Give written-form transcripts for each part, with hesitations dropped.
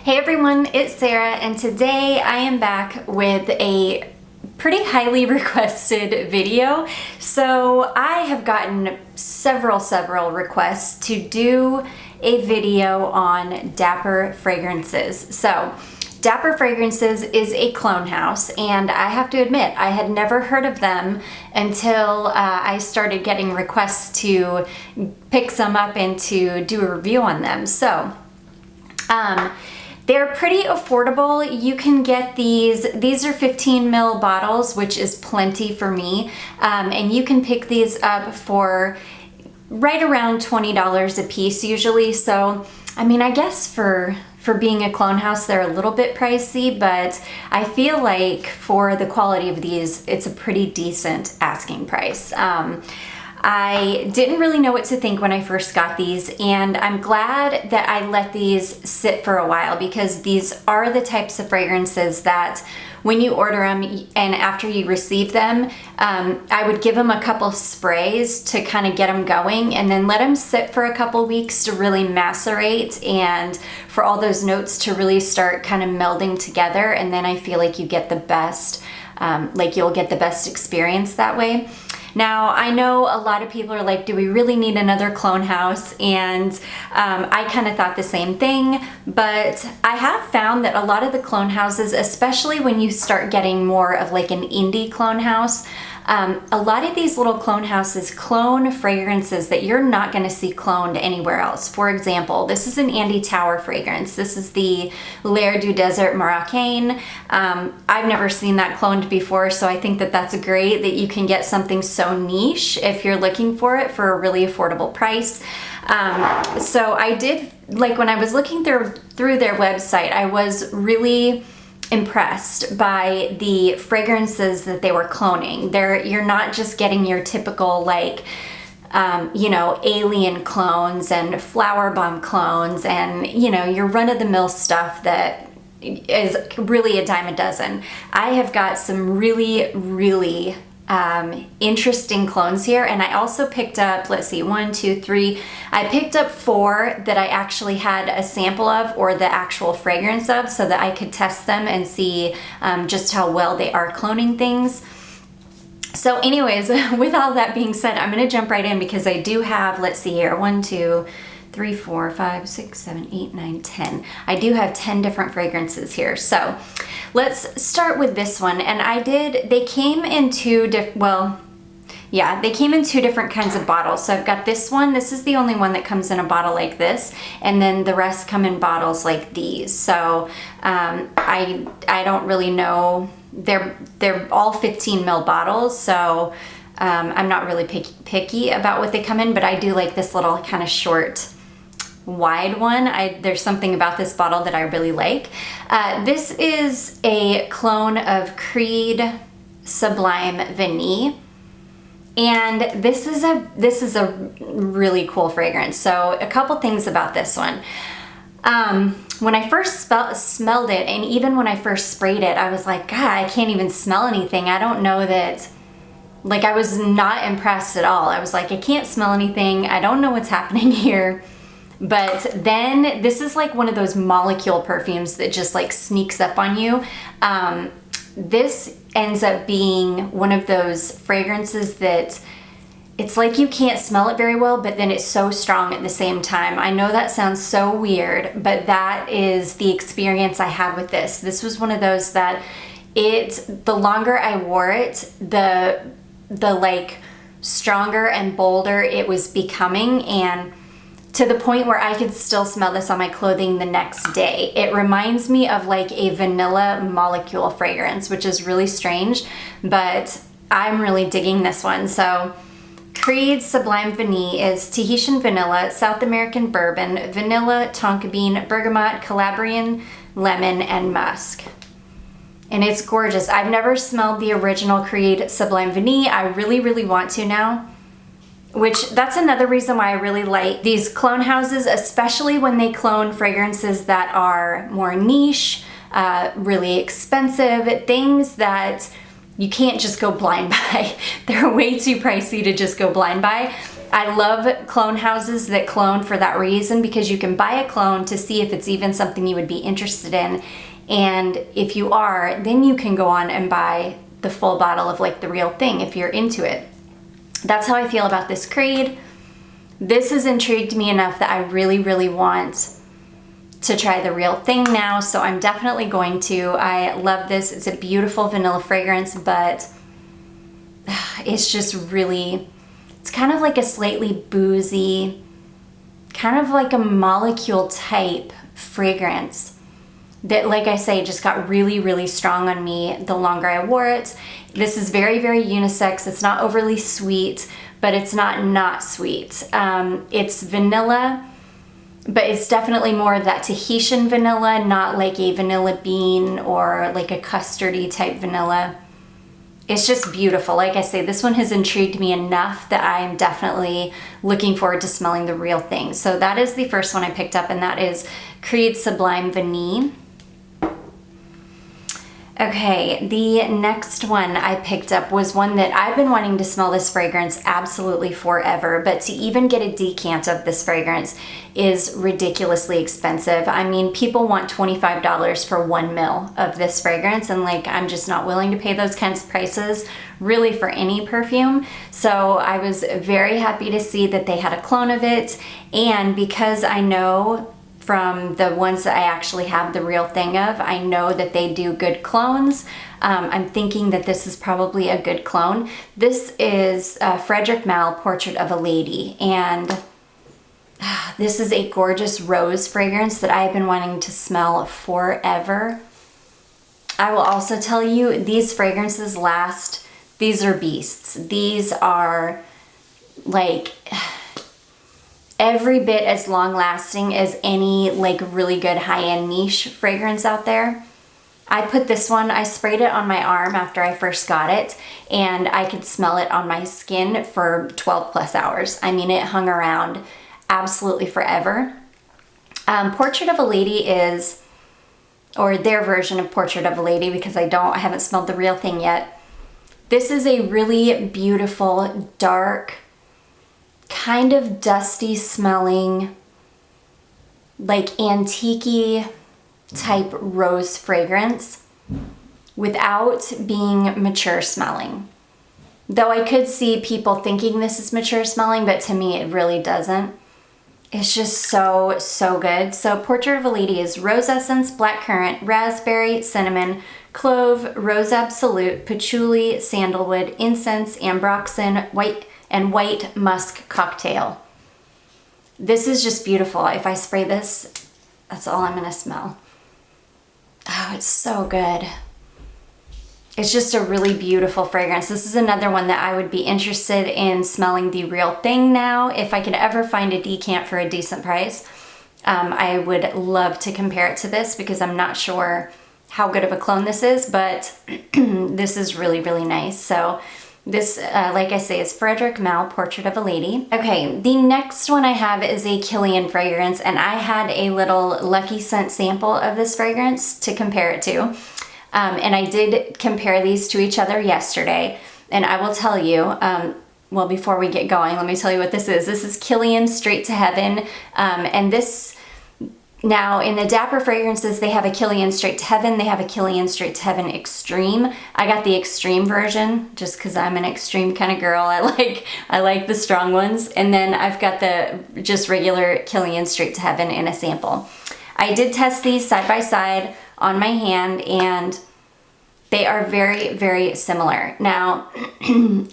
Hey everyone, it's Sarah, and today I am back with a pretty highly requested video. So I have gotten several requests to do a video on Dapper fragrances. So Dapper Fragrances is a clone house, and I have to admit, I had never heard of them until I started getting requests to pick some up and to do a review on them. So they're pretty affordable. You can get these are 15 ml bottles, which is plenty for me. And you can pick these up for right around $20 a piece usually. So, I mean, I guess for being a clone house, they're a little bit pricey, but I feel like for the quality of these, it's a pretty decent asking price. I didn't really know what to think when I first got these, and I'm glad that I let these sit for a while, because these are the types of fragrances that when you order them and after you receive them, I would give them a couple sprays to kind of get them going, and then let them sit for a couple weeks to really macerate and for all those notes to really start kind of melding together. And then I feel like you get the best, you'll get the best experience that way. Now, I know a lot of people are like, do we really need another clone house? And I kind of thought the same thing, but I have found that a lot of the clone houses, especially when you start getting more of like an indie clone house, a lot of these little clone houses clone fragrances that you're not going to see cloned anywhere else. For example, this is an Andy Tower fragrance. This is the L'air du Desert Marocain. I've never seen that cloned before, so I think that that's great that you can get something so niche if you're looking for it for a really affordable price. So I did, like, when I was looking through their website, I was really impressed by the fragrances that they were cloning. You're not just getting your typical alien clones and flower bomb clones and your run-of-the-mill stuff that is really a dime a dozen. I have got some really interesting clones here, and I also picked up, let's see, 1, 2, 3. I picked up 4 that I actually had a sample of, or the actual fragrance of, so that I could test them and see just how well they are cloning things. So anyways, with all that being said, I'm gonna jump right in, because I do have, let's see here, 1, 2, 3, 4, 5, 6, 7, 8, 9, 10. I do have 10 different fragrances here. So let's start with this one. And they came in two different kinds of bottles. So I've got this one. This is the only one that comes in a bottle like this. And then the rest come in bottles like these. So I don't really know. They're all 15 ml bottles. So I'm not really picky about what they come in, but I do like this little kind of short, wide one. There's something about this bottle that I really like. This is a clone of Creed Sublime Vanille, and this is a really cool fragrance. So a couple things about this one. When I first smelled it, and even when I first sprayed it, I was like, God, I can't even smell anything. I don't know that. Like, I was not impressed at all. I was like, I can't smell anything. I don't know what's happening here. But then this is like one of those molecule perfumes that just like sneaks up on you. This ends up being one of those fragrances that it's like you can't smell it very well, but then it's so strong at the same time. I know that sounds so weird, but that is the experience I had with this. This was one of those that the longer I wore it, the like stronger and bolder it was becoming, and to the point where I could still smell this on my clothing the next day. It reminds me of like a vanilla molecule fragrance, which is really strange, but I'm really digging this one. So Creed Sublime Vanille is Tahitian vanilla, South American bourbon, vanilla, tonka bean, bergamot, Calabrian lemon, and musk. And it's gorgeous. I've never smelled the original Creed Sublime Vanille. I really want to now. Which, that's another reason why I really like these clone houses, especially when they clone fragrances that are more niche, really expensive, things that you can't just go blind by. They're way too pricey to just go blind by. I love clone houses that clone for that reason, because you can buy a clone to see if it's even something you would be interested in. And if you are, then you can go on and buy the full bottle of like the real thing if you're into it. That's how I feel about this Creed. This has intrigued me enough that I really, really want to try the real thing now, so I'm definitely going to. I love this. It's a beautiful vanilla fragrance, but it's just really, it's kind of like a slightly boozy, kind of like a molecule type fragrance that, like I say, just got really, really strong on me the longer I wore it. This is very, very unisex. It's not overly sweet, but it's not sweet. It's vanilla, but it's definitely more of that Tahitian vanilla, not like a vanilla bean or like a custardy type vanilla. It's just beautiful. Like I say, this one has intrigued me enough that I'm definitely looking forward to smelling the real thing. So that is the first one I picked up, and that is Creed Sublime Vanille. Okay, the next one I picked up was one that I've been wanting to smell this fragrance absolutely forever, but to even get a decant of this fragrance is ridiculously expensive. I mean, people want $25 for 1 ml of this fragrance, and like, I'm just not willing to pay those kinds of prices really for any perfume. So I was very happy to see that they had a clone of it, and because I know from the ones that I actually have the real thing of, I know that they do good clones. I'm thinking that this is probably a good clone. This is Frederic Malle Portrait of a Lady, and this is a gorgeous rose fragrance that I've been wanting to smell forever. I will also tell you, these fragrances last. These are beasts. These are like every bit as long lasting as any like really good high-end niche fragrance out there. I put this one, I sprayed it on my arm after I first got it, and I could smell it on my skin for 12 plus hours. I mean, it hung around absolutely forever. Portrait of a Lady is, or their version of Portrait of a Lady, because I haven't smelled the real thing yet. This is a really beautiful, dark, kind of dusty smelling, like antique-y type rose fragrance without being mature smelling. Though I could see people thinking this is mature smelling, but to me it really doesn't. It's just so, so good. So Portrait of a Lady is rose essence, blackcurrant, raspberry, cinnamon, clove, rose absolute, patchouli, sandalwood, incense, ambroxan, white musk cocktail. This is just beautiful. If I spray this, that's all I'm gonna smell. Oh, it's so good. It's just a really beautiful fragrance. This is another one that I would be interested in smelling the real thing now. If I could ever find a decant for a decent price, I would love to compare it to this, because I'm not sure how good of a clone this is, but this is really, really nice. So this, like I say, is Frederic Malle Portrait of a Lady. Okay, the next one I have is a Killian fragrance, and I had a little Lucky Scent sample of this fragrance to compare it to. And I did compare these to each other yesterday, and I will tell you, well, before we get going, let me tell you what this is. This is Killian Straight to Heaven, and this, now in the Dapper fragrances, they have a Killian Straight to Heaven, they have a Killian Straight to Heaven Extreme. I got the Extreme version just because I'm an extreme kind of girl. I like the strong ones. And then I've got the just regular Killian Straight to Heaven in a sample. I did test these side by side on my hand, and they are very, very similar. Now,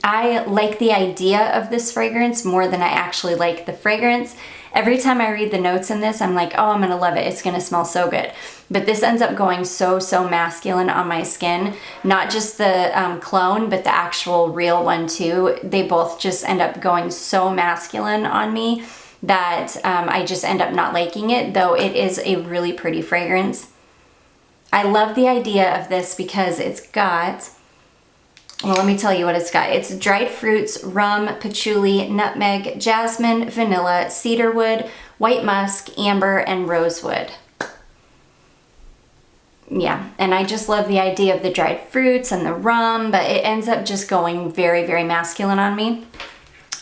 I like the idea of this fragrance more than I actually like the fragrance. Every time I read the notes in this, I'm like, oh, I'm gonna love it. It's gonna smell so good. But this ends up going so, so masculine on my skin. Not just the clone, but the actual real one too. They both just end up going so masculine on me that I just end up not liking it, though it is a really pretty fragrance. I love the idea of this because it's got, well, let me tell you what it's got. It's dried fruits, rum, patchouli, nutmeg, jasmine, vanilla, cedarwood, white musk, amber, and rosewood. Yeah, and I just love the idea of the dried fruits and the rum, but it ends up just going very, very masculine on me.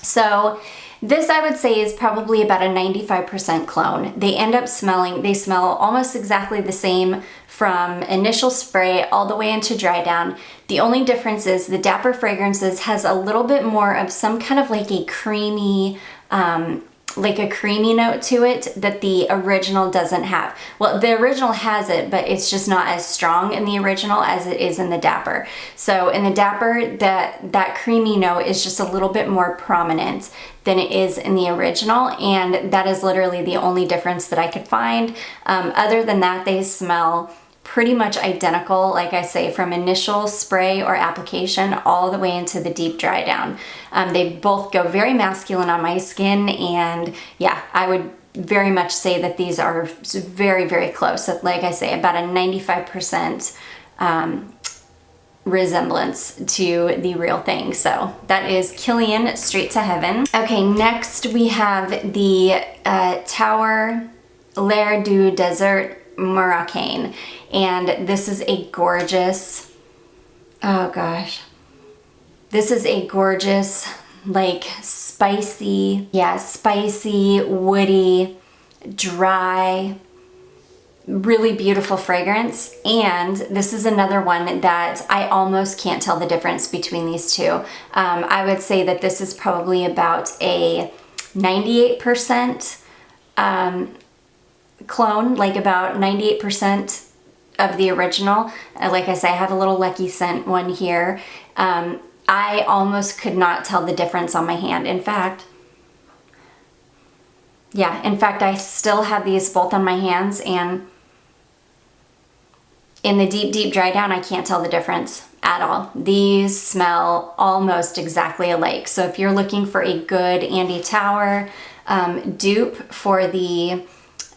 So This I would say is probably about a 95% clone. They smell almost exactly the same from initial spray all the way into dry down. The only difference is the Dapper Fragrances has a little bit more of some kind of like a creamy note to it that the original doesn't have. Well, the original has it, but it's just not as strong in the original as it is in the Dapper. So in the Dapper, that creamy note is just a little bit more prominent than it is in the original, and that is literally the only difference that I could find. Other than that, they smell pretty much identical, like I say, from initial spray or application all the way into the deep dry down. They both go very masculine on my skin, and yeah, I would very much say that these are very, very close. Like I say, about a 95% resemblance to the real thing. So that is Killian Straight to Heaven. Okay, next we have the Tower L'air du Desert Marocain, and this is a gorgeous, oh gosh, this is a gorgeous, like spicy, woody, dry, really beautiful fragrance. And this is another one that I almost can't tell the difference between these two. I would say that this is probably about a 98% clone, like about 98% of the original. Like I say, I have a little Lucky Scent one here. I almost could not tell the difference on my hand. In fact, I still have these both on my hands, and in the deep, deep dry down, I can't tell the difference at all. These smell almost exactly alike. So if you're looking for a good Andy Tower dupe for the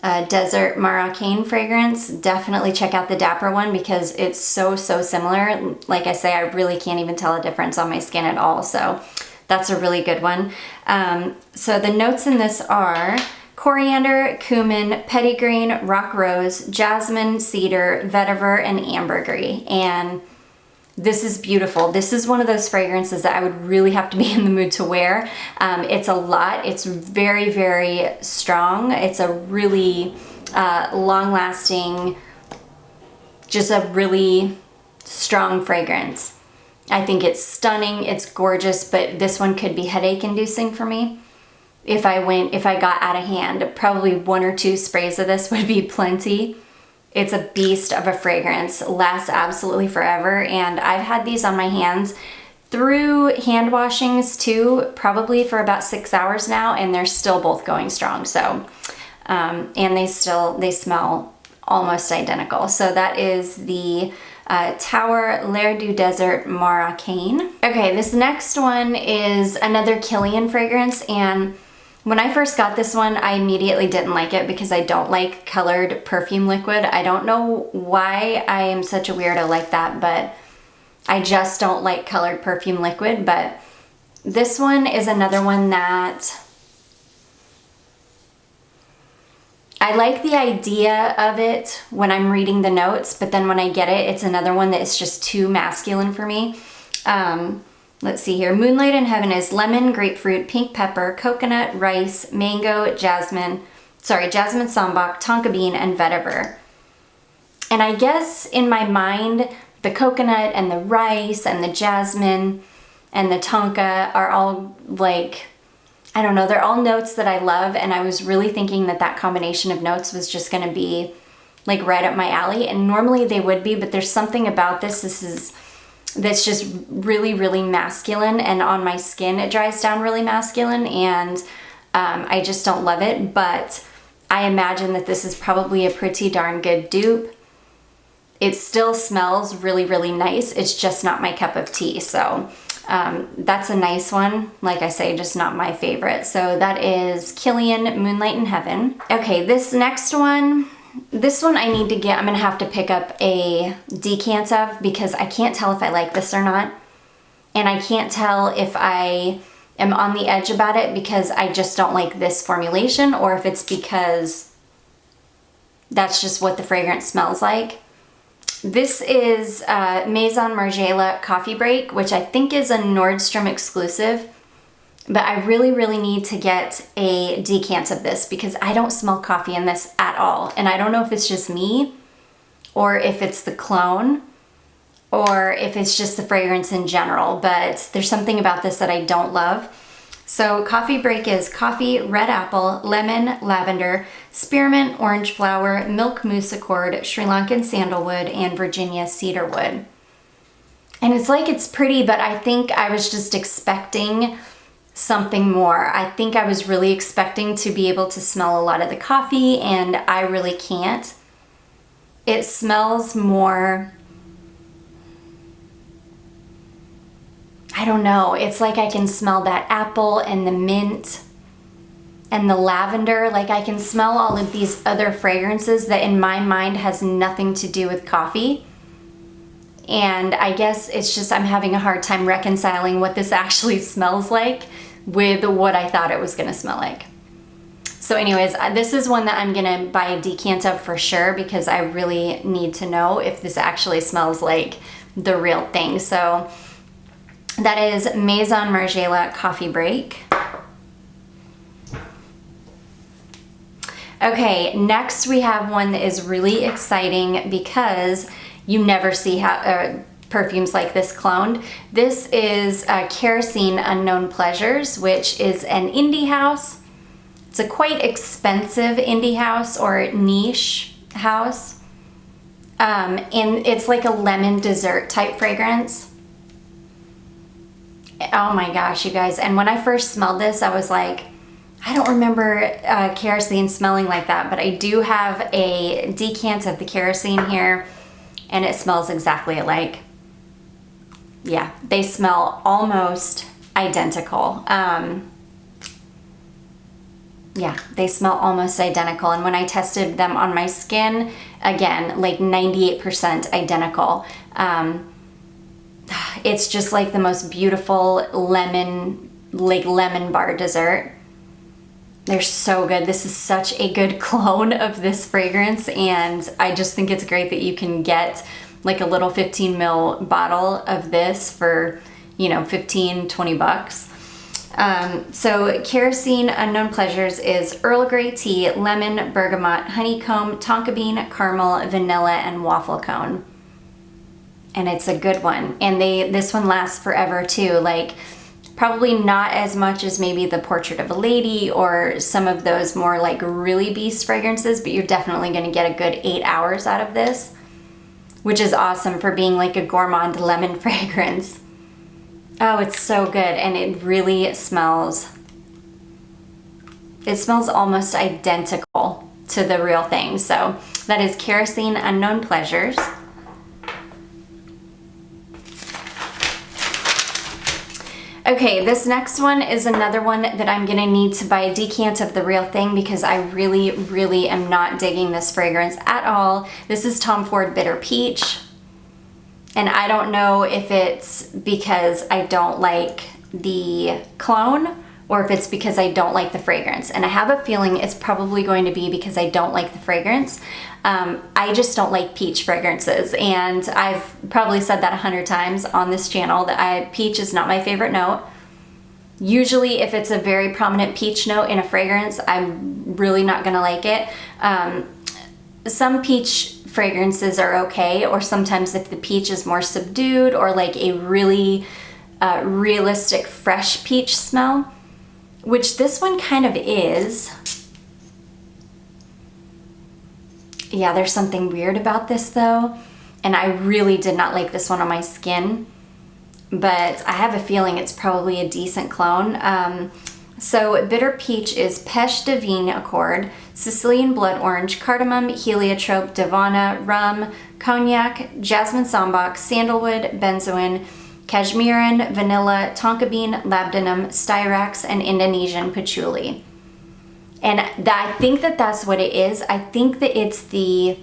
Desert Marocain fragrance, definitely check out the Dapper one, because it's so similar. Like I say, I really can't even tell a difference on my skin at all. So that's a really good one. So the notes in this are coriander, cumin, petitgrain, rock rose, jasmine, cedar, vetiver, and ambergris. And this is beautiful. This is one of those fragrances that I would really have to be in the mood to wear. It's a lot. It's very, very strong. It's a really long-lasting, just a really strong fragrance. I think it's stunning. It's gorgeous, but this one could be headache-inducing for me. If I got out of hand, probably 1 or 2 sprays of this would be plenty. It's a beast of a fragrance, lasts absolutely forever, and I've had these on my hands through hand washings too, probably for about 6 hours now, and they're still both going strong. So, and they smell almost identical. So that is the Tower L'air du Desert Marocain. Okay, this next one is another Killian fragrance, and when I first got this one, I immediately didn't like it because I don't like colored perfume liquid. I don't know why I am such a weirdo like that, but I just don't like colored perfume liquid. But this one is another one that I like the idea of it when I'm reading the notes, but then when I get it, it's another one that is just too masculine for me. Let's see here. Moonlight in Heaven is lemon, grapefruit, pink pepper, coconut, rice, mango, jasmine sambac, tonka bean, and vetiver. And I guess in my mind, the coconut and the rice and the jasmine and the tonka are all like, I don't know, they're all notes that I love, and I was really thinking that that combination of notes was just gonna be like right up my alley, and normally they would be, but there's something about this that's just really, really masculine, and on my skin it dries down really masculine, and I just don't love it. But I imagine that this is probably a pretty darn good dupe. It still smells really, really nice. It's just not my cup of tea. So that's a nice one. Like I say, just not my favorite. So that is Killian Moonlight in Heaven. Okay, this next one, I need to get, I'm gonna have to pick up a decant of, because I can't tell if I like this or not. And I can't tell if I am on the edge about it because I just don't like this formulation, or if it's because that's just what the fragrance smells like. This is Maison Margiela Coffee Break, which I think is a Nordstrom exclusive. But I really, really need to get a decant of this because I don't smell coffee in this at all. And I don't know if it's just me or if it's the clone or if it's just the fragrance in general, but there's something about this that I don't love. So coffee break is coffee, red apple, lemon, lavender, spearmint, orange flower, milk mousse accord, Sri Lankan sandalwood, and Virginia cedarwood. And it's like it's pretty, but I think I was just expecting something more. I think I was really expecting to be able to smell a lot of the coffee, and I really can't. It smells more, I don't know, it's like I can smell that apple and the mint and the lavender. Like I can smell all of these other fragrances that in my mind has nothing to do with coffee. And I guess it's just I'm having a hard time reconciling what this actually smells like with what I thought it was gonna smell like. So anyways, this is one that I'm gonna buy a decant of for sure because I really need to know if this actually smells like the real thing. So that is Maison Margiela Coffee Break. Okay, next we have one that is really exciting because you never see perfumes like this cloned. This is Kerosene Unknown Pleasures, which is an indie house. It's a quite expensive indie house or niche house. And it's like a lemon dessert type fragrance. Oh my gosh, you guys. And when I first smelled this, I was like, I don't remember kerosene smelling like that, but I do have a decant of the kerosene here, and it smells exactly alike. Yeah, they smell almost identical. Yeah, they smell almost identical. And when I tested them on my skin, again, like 98% identical. It's just like the most beautiful lemon bar dessert. They're so good. This is such a good clone of this fragrance, and I just think it's great that you can get like a little 15 ml bottle of this for, you know, 15, 20 bucks. So Kerosene Unknown Pleasures is Earl Grey tea, lemon, bergamot, honeycomb, tonka bean, caramel, vanilla, and waffle cone. And it's a good one. And this one lasts forever too. Like probably not as much as maybe the Portrait of a Lady or some of those more like really beast fragrances, but you're definitely gonna get a good 8 hours out of this, which is awesome for being like a gourmand lemon fragrance. Oh, it's so good. And it really smells, it smells almost identical to the real thing. So that is Kerosene Unknown Pleasures. Okay, this next one is another one that I'm gonna need to buy a decant of the real thing because I really, really am not digging this fragrance at all. This is Tom Ford Bitter Peach. And I don't know if it's because I don't like the clone or if it's because I don't like the fragrance. And I have a feeling it's probably going to be because I don't like the fragrance. I just don't like peach fragrances, and I've probably said that 100 times on this channel that peach is not my favorite note. Usually if it's a very prominent peach note in a fragrance, I'm really not gonna like it. Some peach fragrances are okay, or sometimes if the peach is more subdued or like a really realistic fresh peach smell, which this one kind of is. Yeah, there's something weird about this though, and I really did not like this one on my skin, but I have a feeling it's probably a decent clone. So Bitter Peach is Pêche de Vigne Accord, Sicilian Blood Orange, Cardamom, Heliotrope, Divana, Rum, Cognac, Jasmine Sambac, Sandalwood, Benzoin, Cashmeran, Vanilla, Tonka Bean, Labdanum, Styrax, and Indonesian Patchouli. And I think that that's what it is. I think that it's the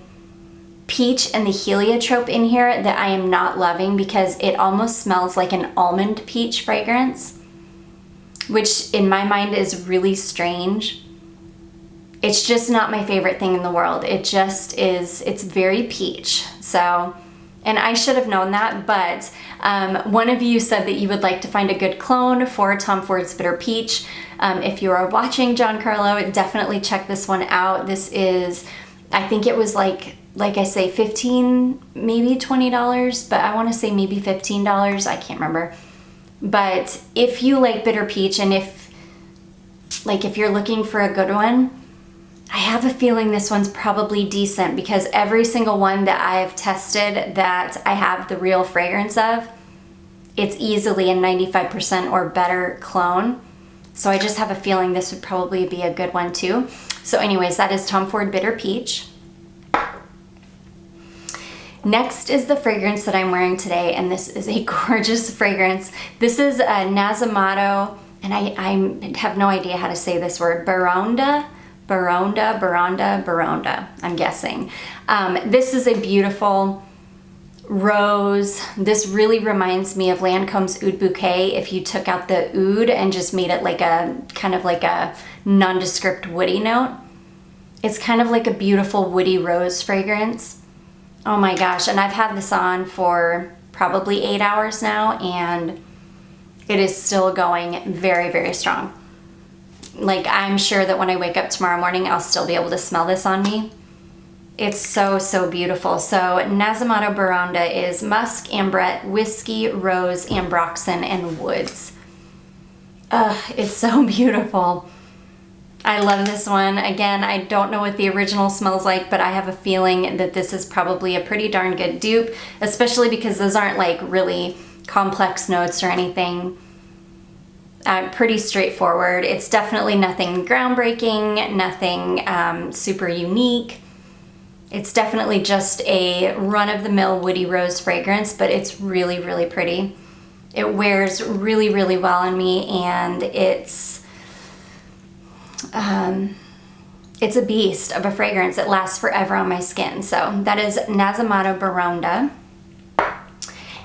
peach and the heliotrope in here that I am not loving because it almost smells like an almond peach fragrance, which in my mind is really strange. It's just not my favorite thing in the world. It just is, it's very peach. So And I should have known that, but one of you said that you would like to find a good clone for Tom Ford's Bitter Peach. If you are watching, Giancarlo, definitely check this one out. This is, I think it was like I say, $15, maybe $20, but I want to say maybe $15. I can't remember. But if you like Bitter Peach, and if you're looking for a good one, I have a feeling this one's probably decent, because every single one that I have tested that I have the real fragrance of, it's easily a 95% or better clone. So I just have a feeling this would probably be a good one too. So anyways, that is Tom Ford Bitter Peach. Next is the fragrance that I'm wearing today, and this is a gorgeous fragrance. This is a Nasomatto, and I have no idea how to say this word, Baraonda, I'm guessing. This is a beautiful rose. This really reminds me of Lancome's Oud Bouquet if you took out the oud and just made it like a kind of like a nondescript woody note. It's kind of like a beautiful woody rose fragrance. Oh my gosh, and I've had this on for probably 8 hours now, and it is still going very, very strong. Like, I'm sure that when I wake up tomorrow morning, I'll still be able to smell this on me. It's so, so beautiful. So Nasomatto Baraonda is musk, ambrette, whiskey, rose, ambroxan, and woods. It's so beautiful. I love this one. Again, I don't know what the original smells like, but I have a feeling that this is probably a pretty darn good dupe, especially because those aren't like really complex notes or anything. Pretty straightforward. It's definitely nothing groundbreaking, nothing super unique. It's definitely just a run-of-the-mill woody rose fragrance, but it's really, really pretty. It wears really, really well on me, and it's a beast of a fragrance. It lasts forever on my skin. So that is Nasomatto Baraonda.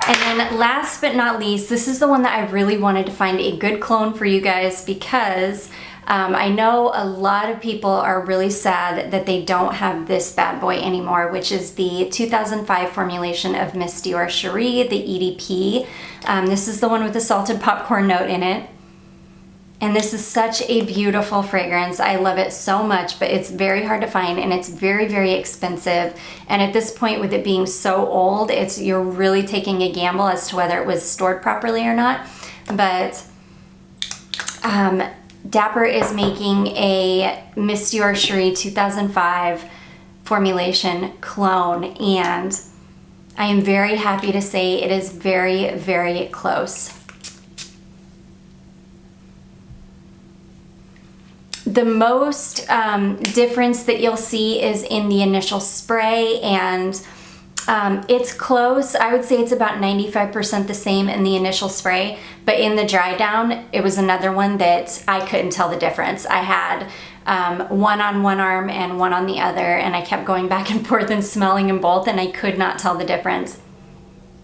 And then last but not least, this is the one that I really wanted to find a good clone for you guys, because I know a lot of people are really sad that they don't have this bad boy anymore, which is the 2005 formulation of Miss Dior Cherie, the EDP. This is the one with the salted popcorn note in it. And this is such a beautiful fragrance. I love it so much, but it's very hard to find, and it's very, very expensive. And at this point, with it being so old, you're really taking a gamble as to whether it was stored properly or not. But Dapper is making a Miss Dior Cherie 2005 formulation clone, and I am very happy to say it is very, very close. The most difference that you'll see is in the initial spray, and it's close. I would say it's about 95% the same in the initial spray, but in the dry down, it was another one that I couldn't tell the difference. I had one on one arm and one on the other, and I kept going back and forth and smelling them both, and I could not tell the difference.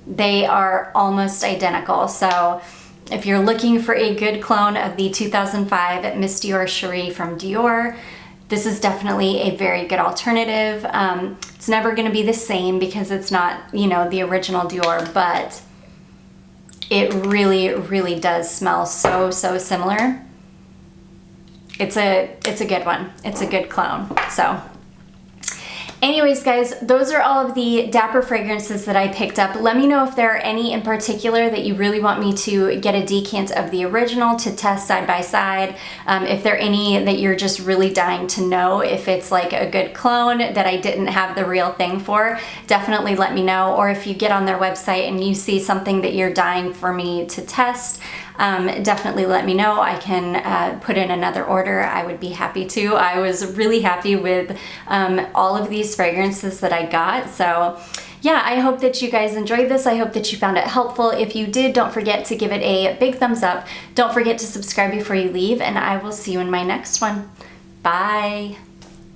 They are almost identical. So if you're looking for a good clone of the 2005 Miss Dior Cherie from Dior, this is definitely a very good alternative. It's never going to be the same because it's not, you know, the original Dior, but it really, really does smell so, so similar. It's a good one. It's a good clone. So anyways, guys, those are all of the Dapper fragrances that I picked up. Let me know if there are any in particular that you really want me to get a decant of the original to test side by side. If there are any that you're just really dying to know if it's like a good clone that I didn't have the real thing for, definitely let me know. Or if you get on their website and you see something that you're dying for me to test, definitely let me know. I can put in another order. I would be happy to. I was really happy with all of these fragrances that I got. So yeah, I hope that you guys enjoyed this. I hope that you found it helpful. If you did, don't forget to give it a big thumbs up. Don't forget to subscribe before you leave, and I will see you in my next one. Bye.